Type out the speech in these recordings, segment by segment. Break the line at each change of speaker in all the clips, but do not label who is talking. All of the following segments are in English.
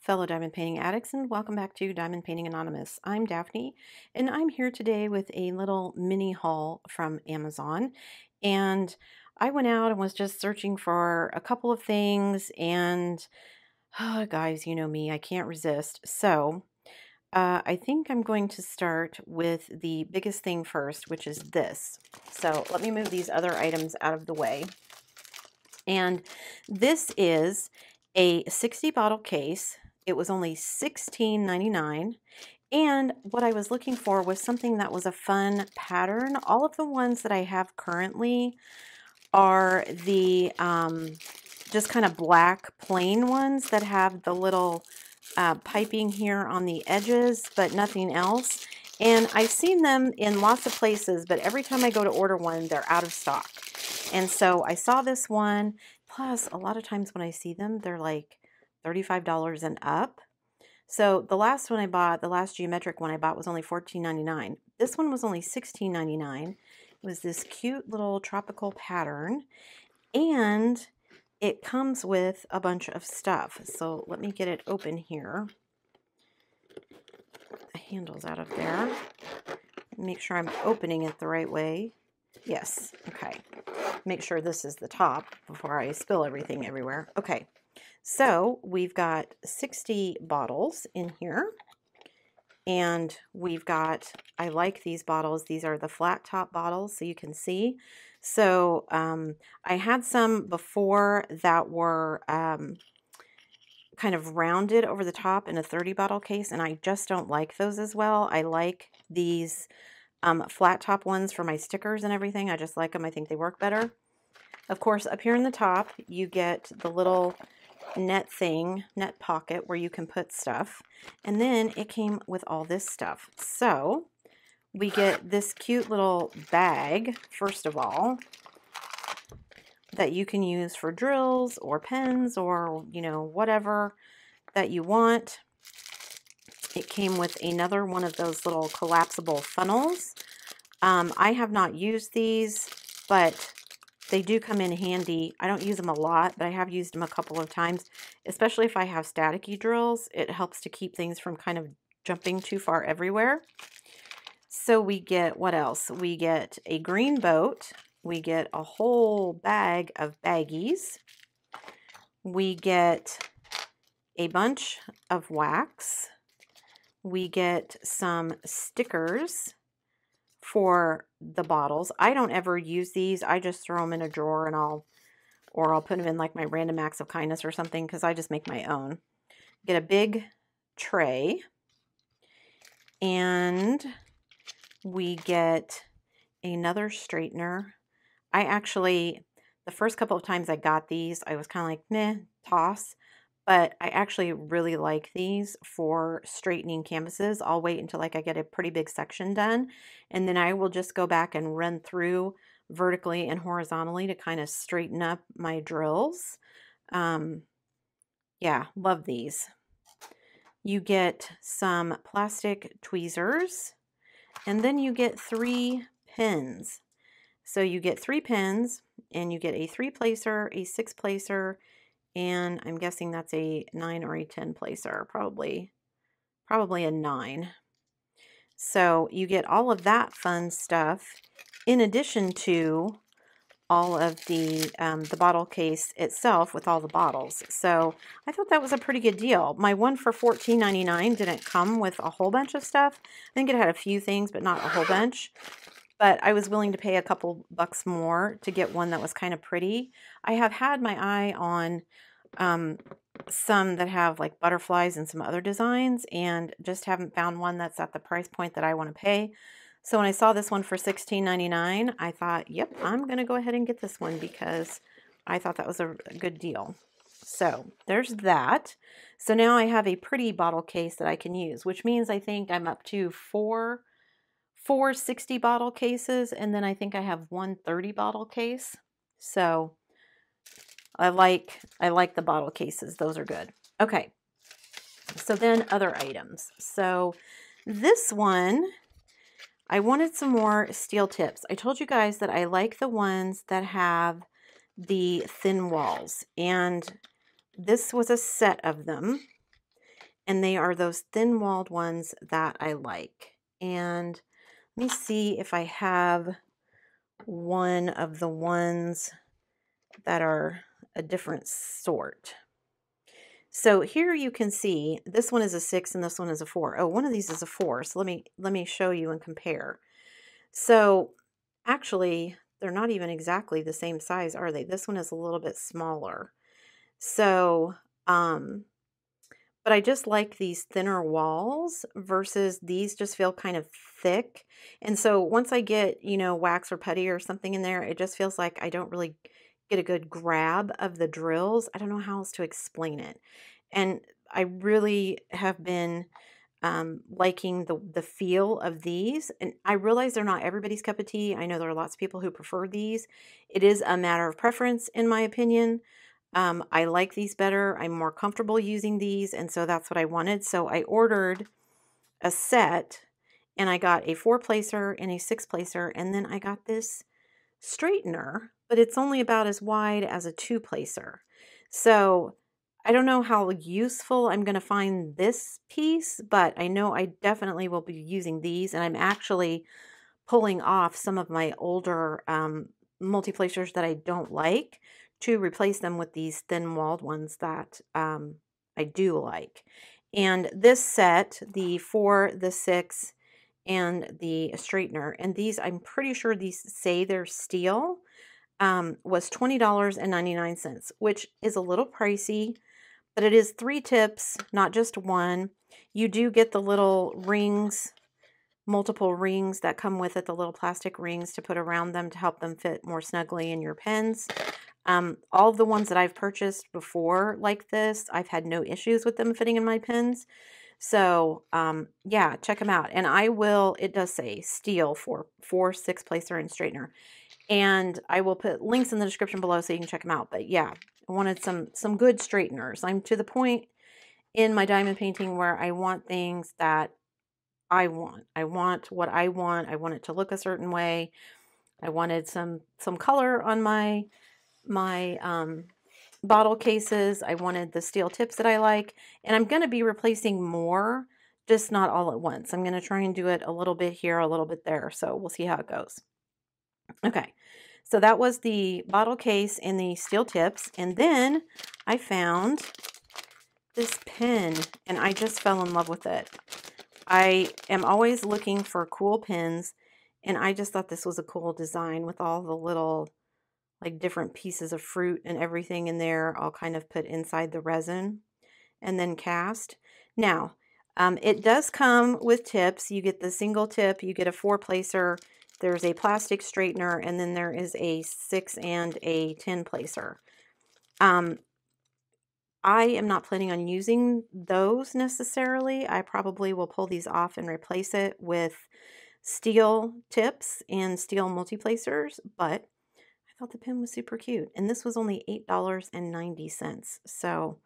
fellow diamond painting addicts, and welcome back to Diamond Painting Anonymous. I'm Daphne, and I'm here today with a little mini haul from Amazon. And I went out and was just searching for a couple of things, and guys, you know me, I can't resist. So I think I'm going to start with the biggest thing first, which is this. So let me move these other items out of the way. And this is a 60 bottle case. It was only $16.99. And what I was looking for was something that was a fun pattern. All of the ones that I have currently are the just kind of black plain ones that have the little piping here on the edges, but nothing else. And I've seen them in lots of places, but every time I go to order one, they're out of stock. And so I saw this one. Plus, a lot of times when I see them, they're like $35 and up. So the last one I bought, the last geometric one I bought was only $14.99. This one was only $16.99. It was this cute little tropical pattern. And it comes with a bunch of stuff. So let me get it open here. The handle's out of there. Make sure I'm opening it the right way. Yes, okay. Make sure this is the top before I spill everything everywhere. Okay, so we've got 60 bottles in here. And we've got, I like these bottles. These are the flat top bottles, so you can see. So I had some before that were kind of rounded over the top in a 30 bottle case, and I just don't like those as well. I like these flat top ones for my stickers and everything. I just like them. I think they work better. Of course, up here in the top, you get the little net pocket where you can put stuff. And then it came with all this stuff. So we get this cute little bag, first of all, that you can use for drills or pens or, you know, whatever that you want. It came with another one of those little collapsible funnels. I have not used these, but they do come in handy. I don't use them a lot, but I have used them a couple of times, especially if I have staticky drills. It helps to keep things from kind of jumping too far everywhere. So we get, what else? We get a green boat. We get a whole bag of baggies. We get a bunch of wax. We get some stickers for the bottles. I don't ever use these. I just throw them in a drawer and I'll put them in like my random acts of kindness or something because I just make my own. Get a big tray, and we get another straightener. I actually, the first couple of times I got these, I was kind of like, meh, toss. But I actually really like these for straightening canvases. I'll wait until like I get a pretty big section done, and then I will just go back and run through vertically and horizontally to kind of straighten up my drills. Yeah, love these. You get some plastic tweezers, and then you get 3 pins. So you get 3 pins, and you get a 3-placer, a 6-placer, and I'm guessing that's a 9 or a 10 placer, probably a 9. So you get all of that fun stuff in addition to all of the bottle case itself with all the bottles. So I thought that was a pretty good deal. My one for $14.99 didn't come with a whole bunch of stuff. I think it had a few things, but not a whole bunch. But I was willing to pay a couple bucks more to get one that was kind of pretty. I have had my eye on some that have like butterflies and some other designs, and just haven't found one that's at the price point that I want to pay. So when I saw this one for $16.99, I thought, yep, I'm going to go ahead and get this one because I thought that was a good deal. So there's that. So now I have a pretty bottle case that I can use, which means I think I'm up to four 60 bottle cases, and then I think I have one 30 bottle case. So I like the bottle cases. Those are good. Okay. So then other items. So this one, I wanted some more steel tips. I told you guys that I like the ones that have the thin walls, and this was a set of them. and they are those thin-walled ones that I like. And let me see if I have one of the ones that are a different sort. So here you can see this one is a 6 and this one is a 4. Oh, one of these is a 4. So let me show you and compare. So actually, they're not even exactly the same size, are they? This one is a little bit smaller. So, but I just like these thinner walls versus these just feel kind of thick. And so once I get, you know, wax or putty or something in there, it just feels like I don't really get a good grab of the drills. I don't know how else to explain it. And I really have been liking the feel of these. And I realize they're not everybody's cup of tea. I know there are lots of people who prefer these. It is a matter of preference, in my opinion. I like these better. I'm more comfortable using these, and so that's what I wanted. So I ordered a set, and I got a 4-placer and a 6-placer, and then I got this straightener, but it's only about as wide as a 2-placer. So I don't know how useful I'm going to find this piece, but I know I definitely will be using these, and I'm actually pulling off some of my older multi-placers that I don't like to replace them with these thin-walled ones that I do like. And this set, the 4, the 6, and the straightener, and these, I'm pretty sure these say they're steel, was $20.99, which is a little pricey, but it is 3 tips, not just one. You do get the little rings, multiple rings that come with it, the little plastic rings to put around them to help them fit more snugly in your pens. All of the ones that I've purchased before like this, I've had no issues with them fitting in my pens. So, yeah, check them out. And I will, it does say steel for 4, 6-placer and straightener. And I will put links in the description below so you can check them out. But yeah, I wanted some good straighteners. I'm to the point in my diamond painting where I want things that I want. I want what I want. I want it to look a certain way. I wanted some color on my bottle cases. I wanted the steel tips that I like, and I'm going to be replacing more, just not all at once. I'm going to try and do it a little bit here, a little bit there. So we'll see how it goes. Okay. So that was the bottle case and the steel tips. And then I found this pen and I just fell in love with it. I am always looking for cool pens, and I just thought this was a cool design with all the little like different pieces of fruit and everything in there, all kind of put inside the resin and then cast. Now, it does come with tips. You get the single tip, you get a 4-placer, there's a plastic straightener, and then there is a 6 and a 10-placer. I am not planning on using those necessarily. I probably will pull these off and replace it with steel tips and steel multi-placers, but I thought the pen was super cute. And this was only $8.90. So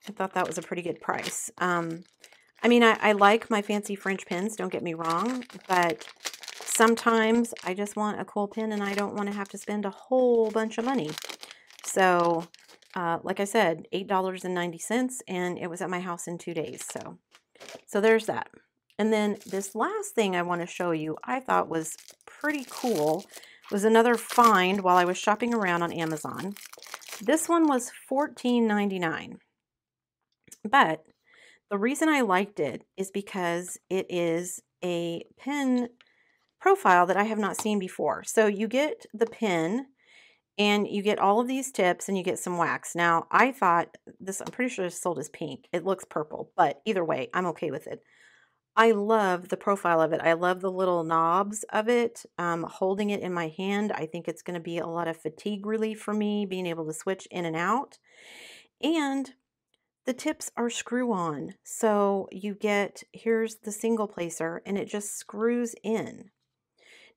I thought that was a pretty good price. I mean, I like my fancy French pens, don't get me wrong, but sometimes I just want a cool pen and I don't want to have to spend a whole bunch of money. So like I said, $8.90, and it was at my house in 2 days. So there's that. And then this last thing I want to show you, I thought was pretty cool, was another find while I was shopping around on Amazon. This one was $14.99. But the reason I liked it is because it is a pen profile that I have not seen before. So you get the pen, and you get all of these tips, and you get some wax. Now, I thought this, I'm pretty sure it's sold as pink. It looks purple, but either way, I'm okay with it. I love the profile of it. I love the little knobs of it. Holding it in my hand, I think it's going to be a lot of fatigue relief for me, being able to switch in and out. And the tips are screw-on. So you get, here's the single placer, and it just screws in.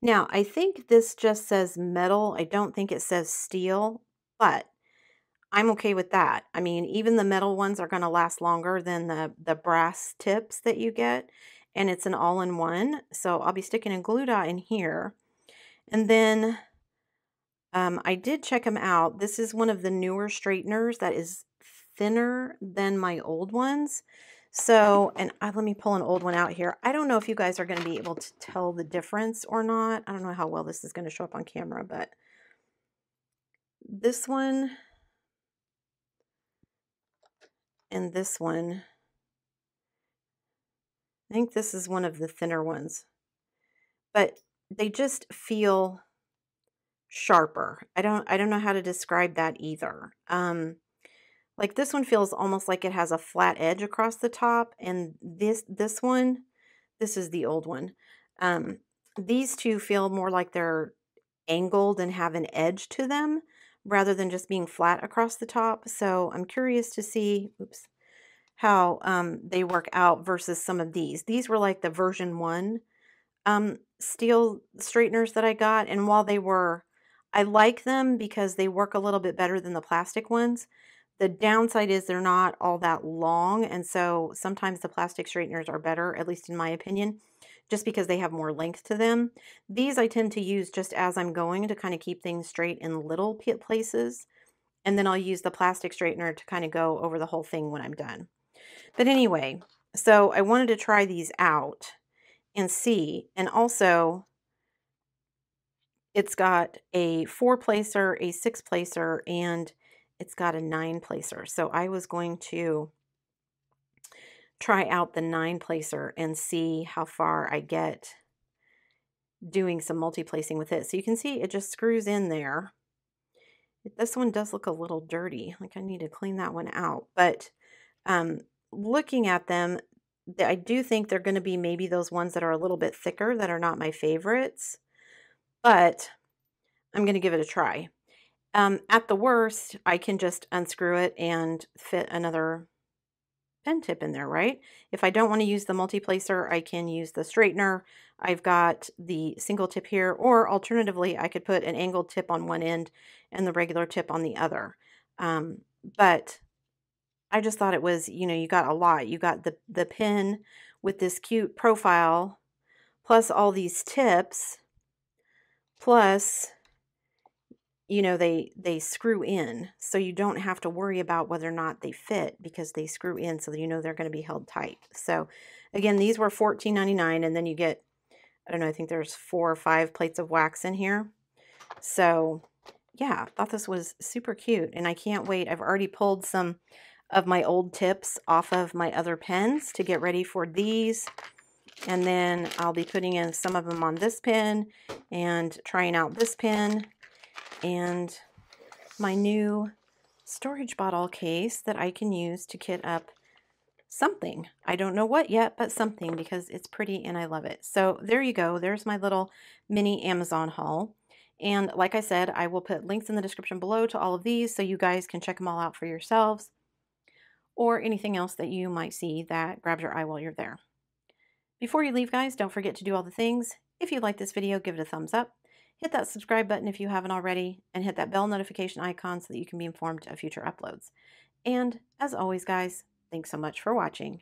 Now, I think this just says metal. I don't think it says steel, but I'm okay with that. I mean, even the metal ones are going to last longer than the brass tips that you get, and it's an all-in-one. So I'll be sticking a glue dot in here. And then I did check them out. This is one of the newer straighteners that is thinner than my old ones. So, and let me pull an old one out here. I don't know if you guys are going to be able to tell the difference or not. I don't know how well this is going to show up on camera, but this one and this one, I think this is one of the thinner ones, but they just feel sharper. I don't know how to describe that either. Like this one feels almost like it has a flat edge across the top, and this one, this is the old one. These two feel more like they're angled and have an edge to them rather than just being flat across the top. So I'm curious to see, oops, how they work out versus some of these. These were like the version 1 steel straighteners that I got, and while I like them because they work a little bit better than the plastic ones. The downside is they're not all that long, and so sometimes the plastic straighteners are better, at least in my opinion, just because they have more length to them. These I tend to use just as I'm going to kind of keep things straight in little places, and then I'll use the plastic straightener to kind of go over the whole thing when I'm done. But anyway, so I wanted to try these out and see, and also it's got a 4-placer, a 6-placer, and it's got a 9-placer. So I was going to try out the 9-placer and see how far I get doing some multi-placing with it. So you can see it just screws in there. This one does look a little dirty. Like I need to clean that one out. But looking at them, I do think they're going to be maybe those ones that are a little bit thicker that are not my favorites. But I'm going to give it a try. At the worst, I can just unscrew it and fit another pen tip in there, right? If I don't want to use the multi-placer, I can use the straightener. I've got the single tip here, or alternatively, I could put an angled tip on one end and the regular tip on the other. But I just thought it was, you got a lot. You got the pen with this cute profile, plus all these tips, plus they screw in, so you don't have to worry about whether or not they fit because they screw in, so they're going to be held tight. So again, these were $14.99, and then you get, I don't know, I think there's 4 or 5 plates of wax in here. So yeah, I thought this was super cute, and I can't wait. I've already pulled some of my old tips off of my other pens to get ready for these, and then I'll be putting in some of them on this pen and trying out this pen and my new storage bottle case that I can use to kit up something. I don't know what yet, but something, because it's pretty and I love it. So there you go. There's my little mini Amazon haul. And like I said, I will put links in the description below to all of these so you guys can check them all out for yourselves, or anything else that you might see that grabs your eye while you're there. Before you leave, guys, don't forget to do all the things. If you like this video, give it a thumbs up. Hit that subscribe button if you haven't already, and hit that bell notification icon so that you can be informed of future uploads. And as always, guys, thanks so much for watching.